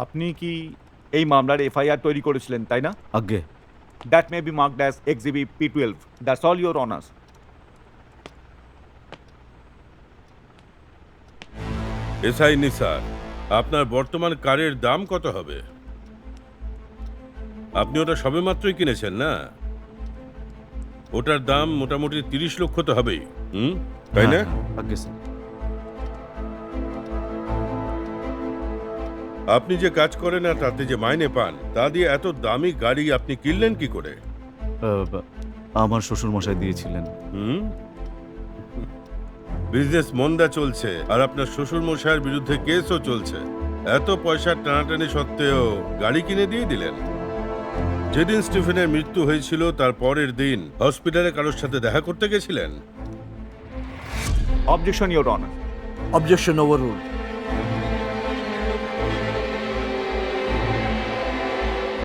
আপনি কি এই মামলার এফআইআর তৈরি করেছিলেন, তাই না? আজ্ঞে। That may be marked as exhibit P12. That's all your honours. SI Nisar, আপনার বর্তমান কারের দাম কত হবে? আপনি ওটা সবেমাত্রই কিনেছেন না? ওটার দাম মোটামুটি 30 লক্ষ তো হবেই, তাই না? আজ্ঞে স্যার। আপনি যে কাজ করেন আর তাতে যে মাইনে পান, তা দিয়ে এত দামি গাড়ি আপনি কিনলেন কি করে? আমার শ্বশুর মশাই দিয়েছিলেন। বিজনেস মন্দা চলছে আর আপনার শ্বশুর মশাইয়ের বিরুদ্ধে কেসও চলছে। এত পয়সা টানাটানি সত্ত্বেও গাড়ি কিনে দিয়ে দিলেন। যেদিন স্টিফেনের মৃত্যু হয়েছিল তার পরের দিন হসপিটালে কারোর সাথে দেখা করতে গেছিলেন? Objection your honour. Objection overruled.